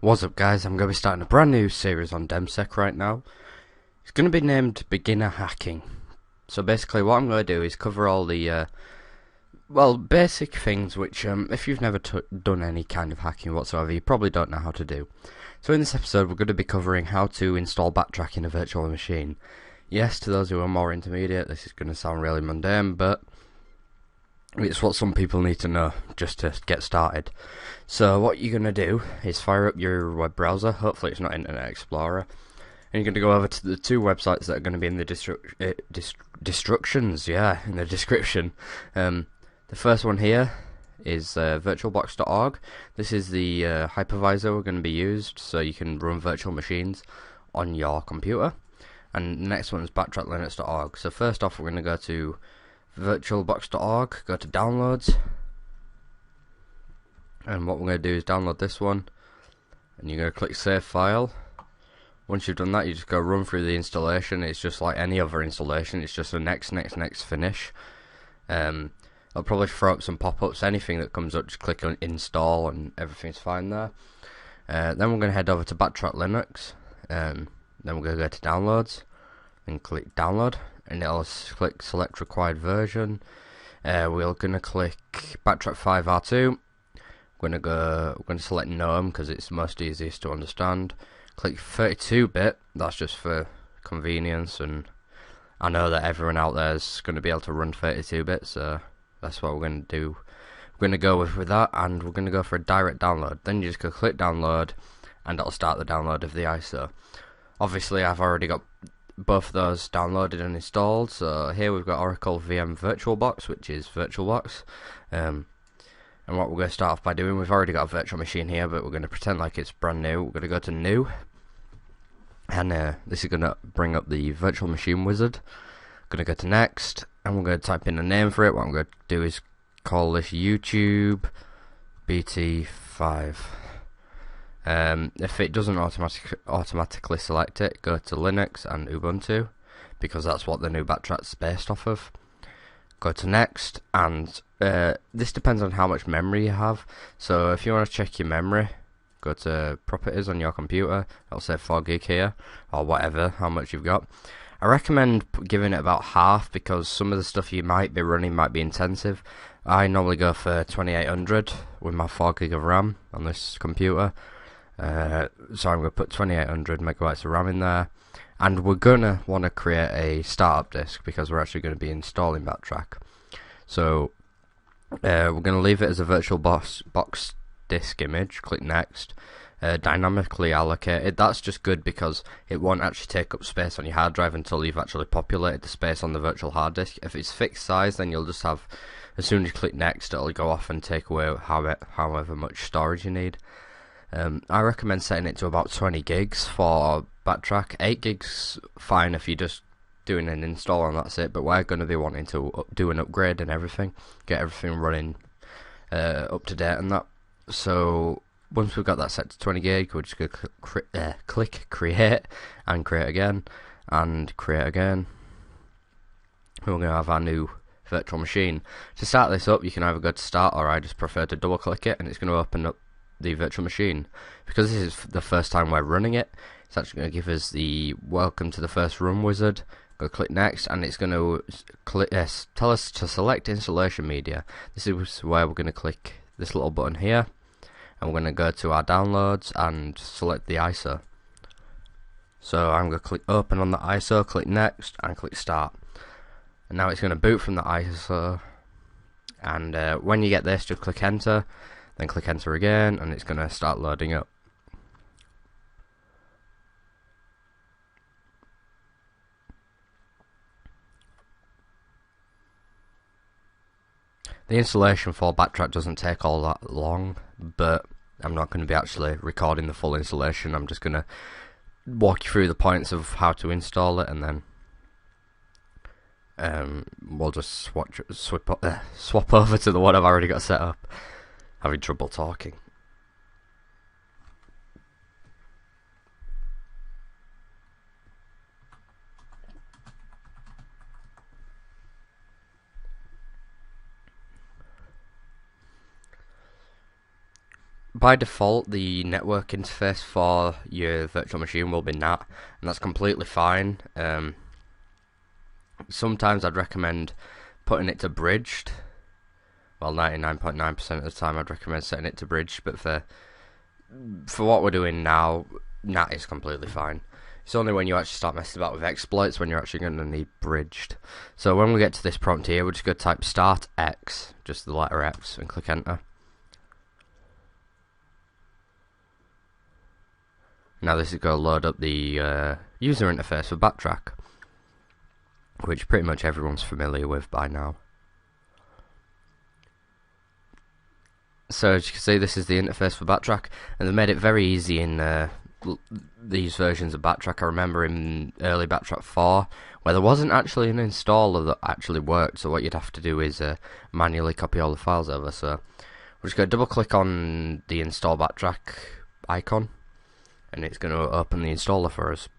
What's up guys, I'm going to be starting a brand new series on DemSec right now. It's going to be named Beginner Hacking. So basically what I'm going to do is cover all the, basic things which, if you've never done any kind of hacking whatsoever, you probably don't know how to do. So in this episode we're going to be covering how to install Backtrack in a virtual machine. Yes, to those who are more intermediate, this is going to sound really mundane, but it's what some people need to know just to get started. So what you're going to do is fire up your web browser, hopefully it's not Internet Explorer, and you're going to go over to the two websites that are going to be in the in the description. The first one here is virtualbox.org. This is the hypervisor we're going to be used, so you can run virtual machines on your computer. And the next one is backtracklinux.org. So first off, we're going to go to virtualbox.org, go to downloads, and what we're going to do is download this one, and you're going to click save file. Once you've done that, you just go run through the installation. It's just like any other installation, it's just a next finish. It'll probably throw up some pop-ups. Anything that comes up, just click on install and everything's fine there. Then we're going to head over to Backtrack Linux, then we're going to go to downloads and click download, and it'll click select required version. We're going to click Backtrack 5 R2. We're going to select GNOME because it's most easiest to understand. Click 32-bit. That's just for convenience, and I know that everyone out there is going to be able to run 32-bit, so that's what we're going to do. We're going to go with that, and we're going to go for a direct download. Then you just go click download, and it'll start the download of the ISO. Obviously, I've already got both of those downloaded and installed. So here we've got Oracle VM VirtualBox, which is VirtualBox. And what we're going to start off by doing, we've already got a virtual machine here, but we're going to pretend like it's brand new. We're going to go to new, and this is going to bring up the virtual machine wizard. Going to go to next, and we're going to type in a name for it. What I'm going to do is call this YouTube BT5. If it doesn't automatically select it, go to Linux and Ubuntu, because that's what the new Backtrack's based off of. Go to next, and this depends on how much memory you have. So if you want to check your memory, go to properties on your computer. It'll say 4 gig here, or whatever, how much you've got. I recommend giving it about half, because some of the stuff you might be running might be intensive. I normally go for 2800 with my 4 gig of RAM on this computer. So I'm going to put 2800 megabytes of RAM in there, and we're going to want to create a startup disk because we're actually going to be installing Backtrack. So we're going to leave it as a VirtualBox disk image. Click next. Dynamically allocated. That's just good because it won't actually take up space on your hard drive until you've actually populated the space on the virtual hard disk. If it's fixed size, then you'll just have, as soon as you click next, it'll go off and take away however much storage you need. I recommend setting it to about 20 gigs for Backtrack. 8 gigs fine if you're just doing an install and that's it, but we're going to be wanting to do an upgrade and everything, get everything running up to date and that. So once we've got that set to 20 gig, we're just going to click create, and create again, and create again. We're going to have our new virtual machine. To start this up, you can either go to start, or I just prefer to double click it, and it's going to open up the virtual machine. Because this is the first time we're running it, it's actually going to give us the welcome to the first run wizard. Go click next, and it's going to tell us to select installation media. This is where we're going to click this little button here, and we're going to go to our downloads and select the ISO. So I'm going to click open on the ISO, click next, and click start. And now it's going to boot from the ISO, and when you get this, just click enter, then click enter again, and it's going to start loading up. The installation for Backtrack doesn't take all that long, but I'm not going to be actually recording the full installation. I'm just going to walk you through the points of how to install it, and then we'll just swap over to the one I've already got set up. Having trouble talking. by default, the network interface for your virtual machine will be NAT, and that's completely fine. Sometimes I'd recommend putting it to bridged. Well, 99.9% of the time I'd recommend setting it to bridged, but for what we're doing now, NAT is completely fine. It's only when you actually start messing about with exploits when you're actually going to need bridged. So when we get to this prompt here, we're just going to type start X, just the letter X, and click enter. Now this is going to load up the user interface for Backtrack, which pretty much everyone's familiar with by now. So as you can see, this is the interface for Backtrack, and they've made it very easy in these versions of Backtrack. I remember in early Backtrack 4, where there wasn't actually an installer that actually worked, so what you'd have to do is manually copy all the files over. So we're just going to double click on the install Backtrack icon, and it's going to open the installer for us.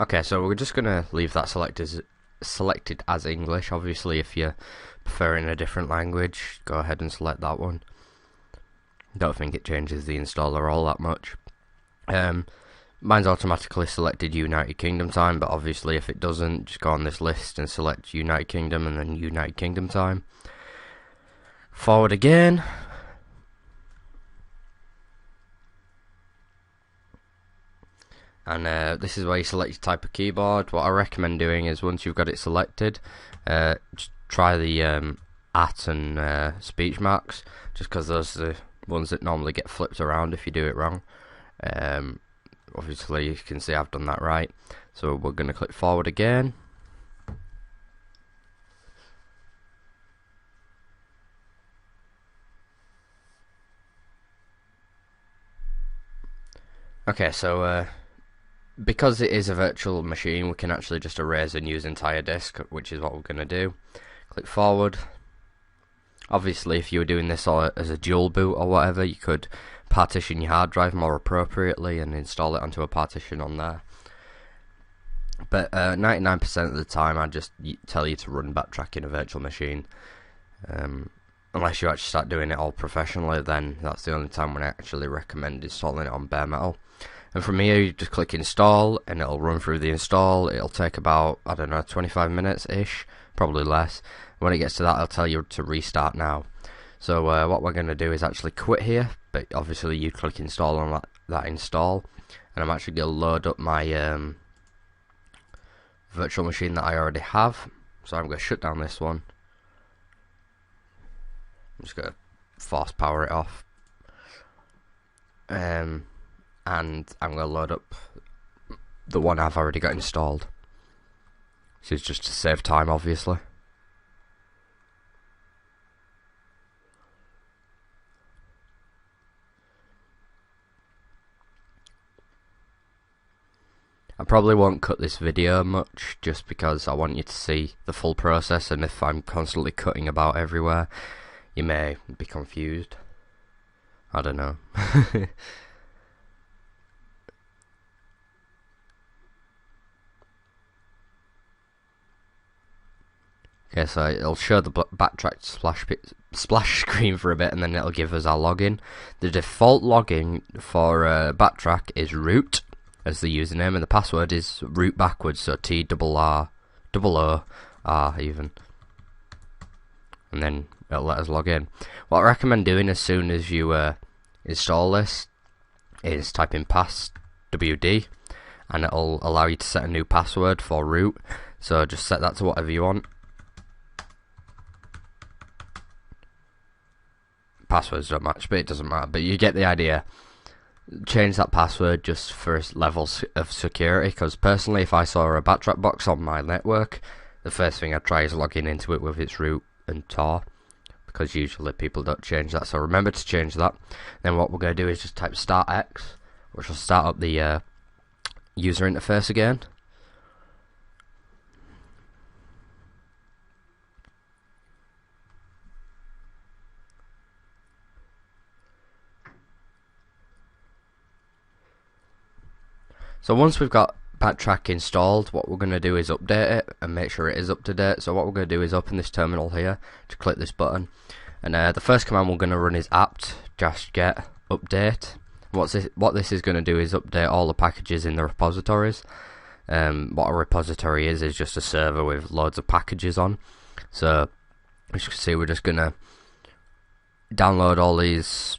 Okay, so we're just going to leave that selected as English. Obviously, if you're preferring a different language, go ahead and select that one. Don't think it changes the installer all that much. Mine's automatically selected United Kingdom time, but obviously if it doesn't, just go on this list and select United Kingdom and then United Kingdom time. Forward again. And this is where you select your type of keyboard. What I recommend doing is once you've got it selected, just try the at and speech marks, just because those are the ones that normally get flipped around if you do it wrong. Obviously you can see I've done that right, so we're going to click forward again. Okay, so because it is a virtual machine, we can actually just erase and use entire disk, which is what we're going to do. Click forward. Obviously, if you were doing this as a dual boot or whatever, you could partition your hard drive more appropriately and install it onto a partition on there. But 99% of the time, I just tell you to run Backtrack in a virtual machine. Unless you actually start doing it all professionally, then that's the only time when I actually recommend installing it on bare metal. And from here, you just click install, and it'll run through the install. It'll take about, I don't know, 25 minutes-ish, probably less. When it gets to that, it'll tell you to restart now. So what we're going to do is actually quit here, but obviously you click install on that install, and I'm actually going to load up my virtual machine that I already have. So I'm going to shut down this one. I'm just going to force power it off. And I'm going to load up the one I've already got installed. This is just to save time, obviously. I probably won't cut this video much, just because I want you to see the full process, and if I'm constantly cutting about everywhere, you may be confused. I don't know. Okay, so it'll show the Backtrack splash screen for a bit, and then it'll give us our login. The default login for Backtrack is root as the username, and the password is root backwards, so T-O-O-R even. And then it'll let us log in. What I recommend doing as soon as you install this is type in passwd, and it'll allow you to set a new password for root. So just set that to whatever you want. Passwords don't match, but it doesn't matter, but you get the idea. Change that password just for levels of security, because personally, if I saw a Backtrack box on my network, the first thing I'd try is logging into it with its root and Tor, because usually people don't change that. So remember to change that. Then what we're going to do is just type start X, which will start up the user interface again. So once we've got Backtrack installed, what we're going to do is update it and make sure it is up to date. So what we're going to do is open this terminal here to click this button, and the first command we're going to run is apt-get update. What this is going to do is update all the packages in the repositories. What a repository is just a server with loads of packages on. So as you can see, we're just going to download all these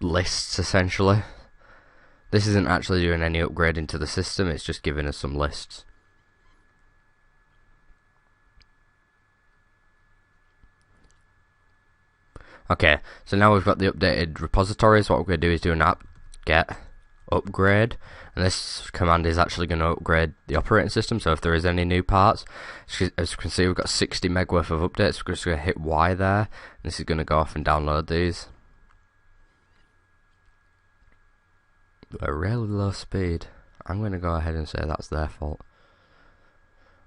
lists essentially. This isn't actually doing any upgrading to the system, it's just giving us some lists. Okay, so now we've got the updated repositories. What we're going to do is do an apt-get upgrade, and this command is actually going to upgrade the operating system. So if there is any new parts, as you can see, we've got 60 meg worth of updates. We're just going to hit Y there, and this is going to go off and download these at a really low speed. I'm going to go ahead and say that's their fault.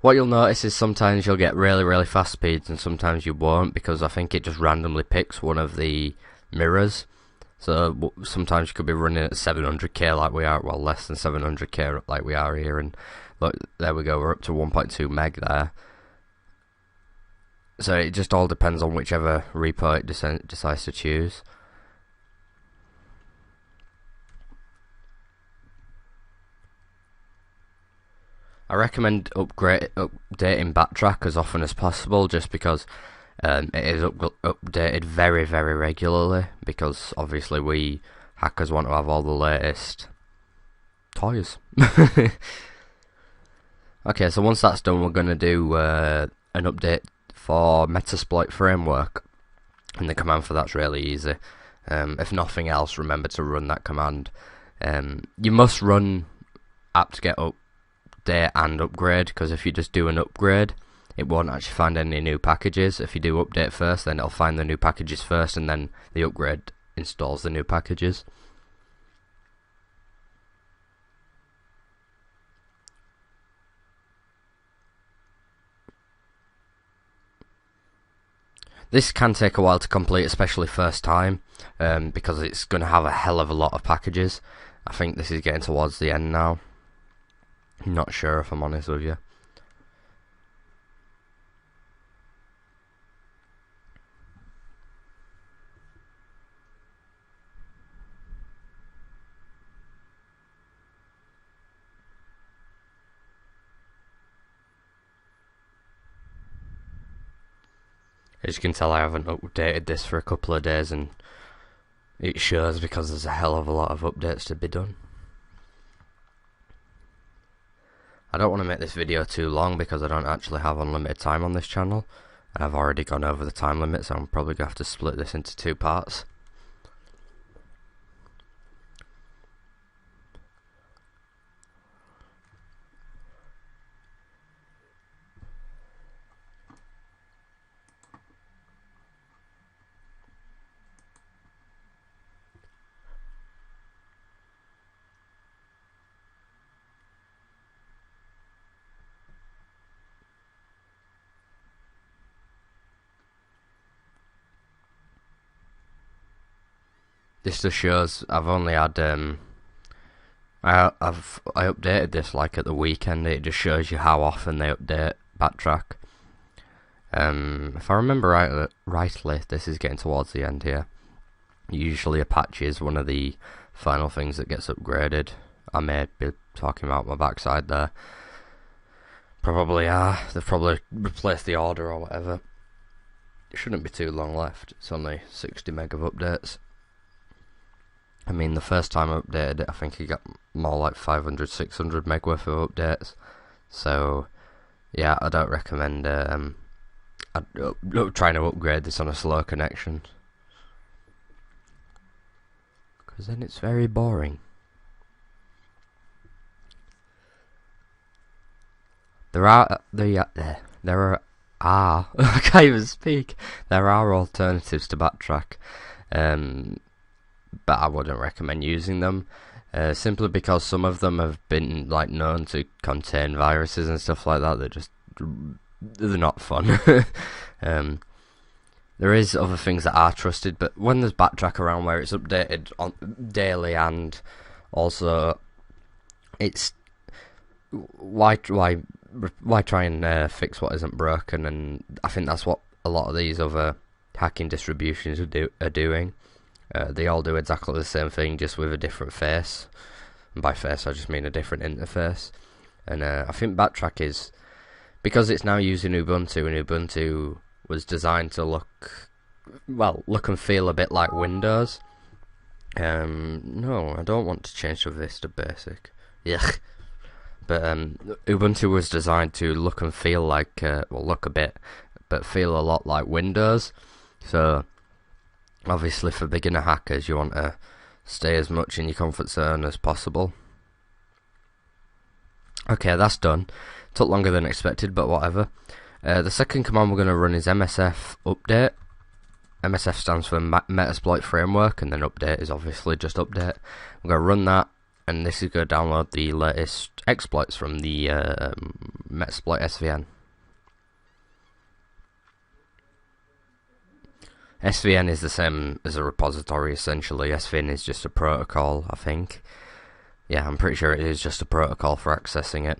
What you'll notice is sometimes you'll get really fast speeds and sometimes you won't, because I think it just randomly picks one of the mirrors. So sometimes you could be running at 700k like we are, well, less than 700k like we are here, and look, there we go, we're up to 1.2 meg there. So it just all depends on whichever repo it decides to choose. I recommend updating Backtrack as often as possible, just because it is updated very regularly, because obviously we hackers want to have all the latest toys. Okay, so once that's done, we're going to do an update for Metasploit Framework, and the command for that's really easy. If nothing else, remember to run that command. You must run apt-get update and upgrade, because if you just do an upgrade, it won't actually find any new packages. If you do update first, then it'll find the new packages first, and then the upgrade installs the new packages. This can take a while to complete, especially first time, because it's going to have a hell of a lot of packages. I think this is getting towards the end now. I'm not sure, if I'm honest with you. As you can tell, I haven't updated this for a couple of days, and it shows because there's a hell of a lot of updates to be done. I don't want to make this video too long because I don't actually have unlimited time on this channel, and I've already gone over the time limit, so I'm probably going to have to split this into 2 parts. This just shows I've only had I updated this like at the weekend. It just shows you how often they update Backtrack. If I remember rightly, this is getting towards the end here. Usually Apache is one of the final things that gets upgraded. I may be talking about my backside there. Probably are. They've probably replaced the order or whatever. It shouldn't be too long left. It's only 60 meg of updates. I mean, the first time I updated it, I think it got more like 500, 600 meg worth of updates. So, yeah, I don't recommend trying to upgrade this on a slow connection, because then it's very boring. There are I can't even speak. There are alternatives to Backtrack, but I wouldn't recommend using them, simply because some of them have been like known to contain viruses and stuff like that. They're not fun. There is other things that are trusted, but when there's Backtrack around where it's updated on daily and also it's why try and fix what isn't broken? And I think that's what a lot of these other hacking distributions are doing. They all do exactly the same thing, just with a different face. And by face, I just mean a different interface. And I think Backtrack is, because it's now using Ubuntu, and Ubuntu was designed to look and feel a bit like Windows. No, I don't want to change to Vista Basic. Yuck. But Ubuntu was designed to look and feel like, look a bit, but feel a lot like Windows. So, obviously for beginner hackers, you want to stay as much in your comfort zone as possible. Okay, that's done. Took longer than expected, but whatever. The second command we're going to run is msf update. MSF stands for Metasploit Framework, and then update is obviously just update. We're going to run that, and this is going to download the latest exploits from the Metasploit SVN. SVN is the same as a repository essentially. SVN is just a protocol, I think. Yeah, I'm pretty sure it is just a protocol for accessing it.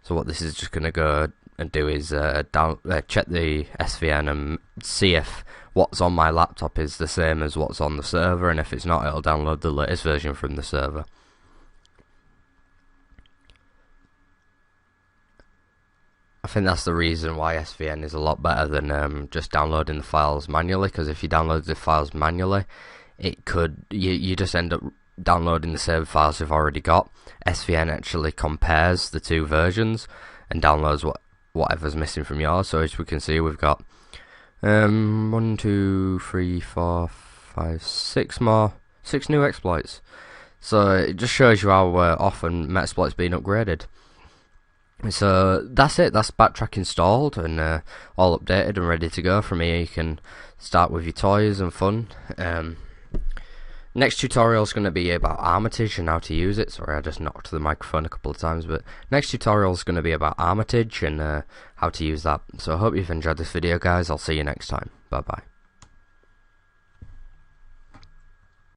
So what this is just going to go and do is check the SVN and see if what's on my laptop is the same as what's on the server, and if it's not, it'll download the latest version from the server. I think that's the reason why SVN is a lot better than just downloading the files manually, because if you download the files manually, you just end up downloading the same files you've already got. SVN actually compares the two versions and downloads whatever's missing from yours. So as we can see, we've got 1, 2, 3, 4, 5, 6 new exploits. So it just shows you how often Metasploit's been upgraded. So that's it, that's Backtrack installed and all updated and ready to go. From here you can start with your toys and fun. Next tutorial is going to be about Armitage and how to use it. Sorry, I just knocked the microphone a couple of times, but next tutorial is going to be about Armitage and how to use that. So I hope you've enjoyed this video, guys. I'll see you next time. Bye bye.